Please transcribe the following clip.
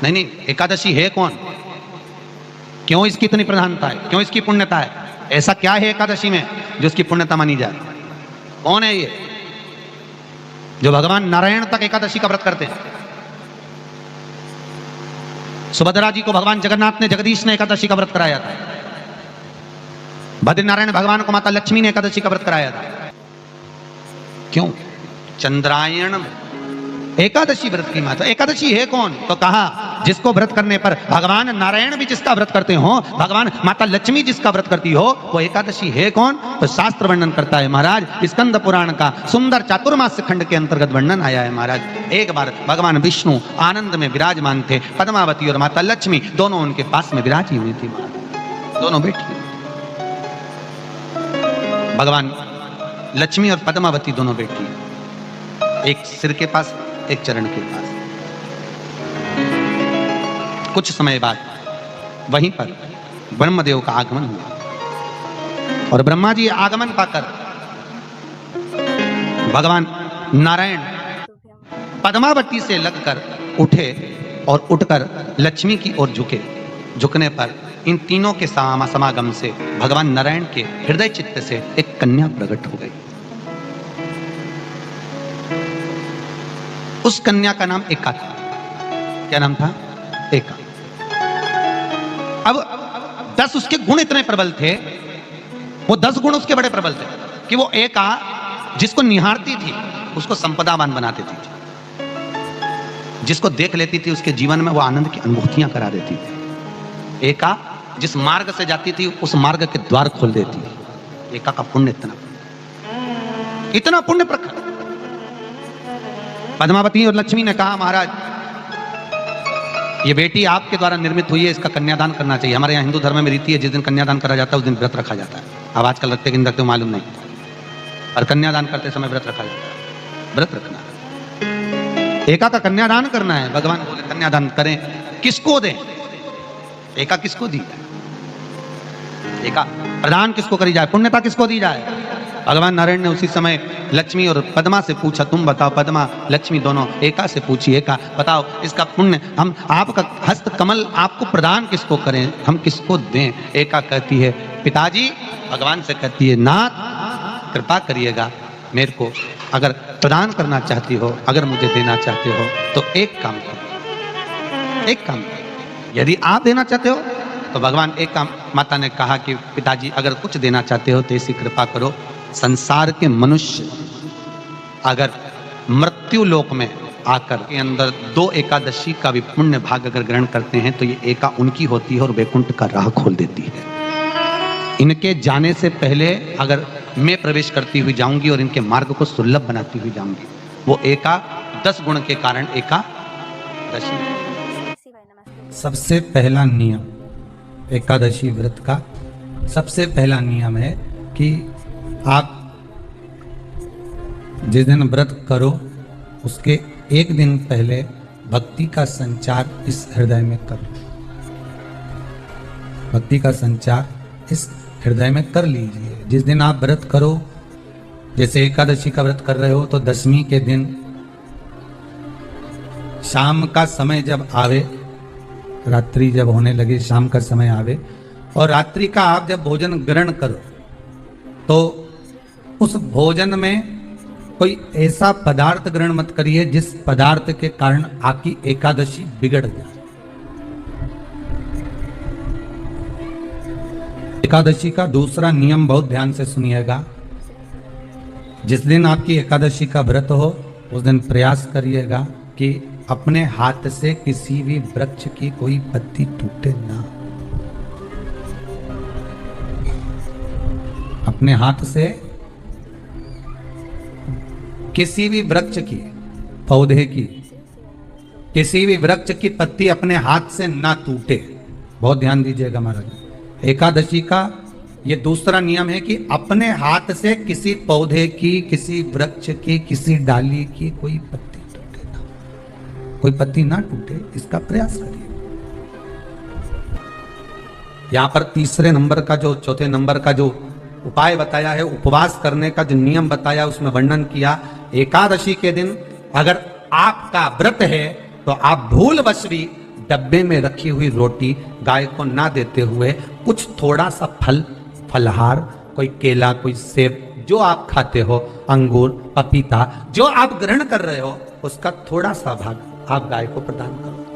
नहीं नहीं, एकादशी है कौन, क्यों इसकी इतनी प्रधानता है, क्यों इसकी पुण्यता है, ऐसा क्या है एकादशी में जो इसकी पुण्यता मानी जाए? कौन है ये जो भगवान नारायण तक एकादशी का व्रत करते हैं? सुभद्रा जी को भगवान जगन्नाथ ने, जगदीश ने एकादशी का व्रत कराया था। बद्रीनारायण भगवान को माता लक्ष्मी ने एकादशी का व्रत कराया था। क्यों? चंद्रायण एकादशी व्रत की माता। एकादशी है कौन? तो कहा जिसको व्रत करने पर भगवान नारायण भी जिसका व्रत करते हो, भगवान माता लक्ष्मी जिसका व्रत करती हो, वो एकादशी है कौन? तो शास्त्र वर्णन करता है महाराज, स्कंद पुराण का सुंदर चातुर्मास्य खंड के अंतर्गत वर्णन आया है महाराज। एक बार भगवान विष्णु आनंद में विराजमान थे, पद्मावती और माता लक्ष्मी दोनों उनके पास में विराजी हुई थी महाराज, दोनों बैठी। भगवान लक्ष्मी और पद्मावती दोनों बैठी, एक सिर के पास, एक चरण के पास। कुछ समय बाद वहीं पर ब्रह्मदेव का आगमन हुआ और ब्रह्मा जी आगमन पाकर भगवान नारायण पद्मावती से लगकर उठे और उठकर लक्ष्मी की ओर झुके। झुकने पर इन तीनों के समागम से भगवान नारायण के हृदय चित्त से एक कन्या प्रकट हो गई। उस कन्या का नाम एका था। क्या नाम था? एका। अब 10 उसके गुण इतने प्रबल थे, वो 10 गुण उसके बड़े प्रबल थे कि वो एका जिसको निहारती थी उसको संपदावान बना देती थी, जिसको देख लेती थी उसके जीवन में वो आनंद की अनुभूतियां करा देती थी। एका जिस मार्ग से जाती थी उस मार्ग के द्वार खोल देती थी। एका का पुण्य इतना पुण्य प्रखर। पद्मावती और लक्ष्मी ने कहा महाराज ये बेटी आपके द्वारा निर्मित हुई है, इसका कन्यादान करना चाहिए। हमारे यहाँ हिंदू धर्म में रीति है, जिस दिन कन्यादान करा जाता है उस दिन व्रत रखा जाता है। अब आजकल रखते कि नहीं रखते मालूम नहीं, और कन्यादान करते समय व्रत रखा जाता है। व्रत रखना है, एका का कन्यादान करना है। भगवान बोले कन्यादान करें, किसको दें? एका किसको दी जाए? एका प्रदान किसको करी जाए? पुण्यता किसको दी जाए? भगवान नारायण ने उसी समय लक्ष्मी और पद्मा से पूछा, तुम बताओ। पद्मा लक्ष्मी दोनों एका से पूछी, एका बताओ इसका पुण्य, हम आपका हस्त कमल आपको प्रदान किसको करें, हम किसको दें? एका कहती है पिताजी, भगवान से कहती है नाथ कृपा करिएगा मेरे को, अगर प्रदान करना चाहती हो, अगर मुझे देना चाहते हो तो एक काम करो, एक काम करो। यदि आप देना चाहते हो तो भगवान एक काम, माता ने कहा कि पिताजी अगर कुछ देना चाहते हो तो ऐसी कृपा करो, संसार के मनुष्य अगर मृत्यु लोक में आकर के अंदर 2 एकादशी का भी पुण्य भाग अगर ग्रहण करते हैं तो ये एका उनकी होती है और वैकुंठ का राह खोल देती है। इनके जाने से पहले अगर मैं प्रवेश करती हुई जाऊंगी और इनके मार्ग को सुलभ बनाती हुई जाऊंगी, वो एका 10 गुण के कारण एकादशी। सबसे पहला नियम एकादशी व्रत का, सबसे पहला नियम है कि आप जिस दिन व्रत करो उसके एक दिन पहले भक्ति का संचार इस हृदय में करो। भक्ति का संचार इस हृदय में कर लीजिए। जिस दिन आप व्रत करो, जैसे एकादशी का व्रत कर रहे हो तो दशमी के दिन शाम का समय जब आवे, रात्रि जब होने लगे, शाम का समय आवे और रात्रि का आप जब भोजन ग्रहण करो तो उस भोजन में कोई ऐसा पदार्थ ग्रहण मत करिए जिस पदार्थ के कारण आपकी एकादशी बिगड़ जाए। एकादशी का दूसरा नियम बहुत ध्यान से सुनिएगा। जिस दिन आपकी एकादशी का व्रत हो उस दिन प्रयास करिएगा कि अपने हाथ से किसी भी वृक्ष की कोई पत्ती टूटे ना। अपने हाथ से किसी भी वृक्ष की, पौधे की, किसी भी वृक्ष की पत्ती अपने हाथ से ना टूटे। बहुत ध्यान दीजिएगा महाराज। एकादशी का ये दूसरा नियम है कि अपने हाथ से किसी पौधे की, किसी वृक्ष की, किसी डाली की कोई पत्ती टूटे ना, कोई पत्ती ना टूटे, इसका प्रयास करिए। यहां पर तीसरे नंबर का जो, चौथे नंबर का जो उपाय बताया है, उपवास करने का जो नियम बताया, उसमें वर्णन किया एकादशी के दिन अगर आपका व्रत है तो आप भूलवश भी डब्बे में रखी हुई रोटी गाय को ना देते हुए कुछ थोड़ा सा फल, फलहार, कोई केला, कोई सेब, जो आप खाते हो, अंगूर, पपीता, जो आप ग्रहण कर रहे हो, उसका थोड़ा सा भाग आप गाय को प्रदान करो।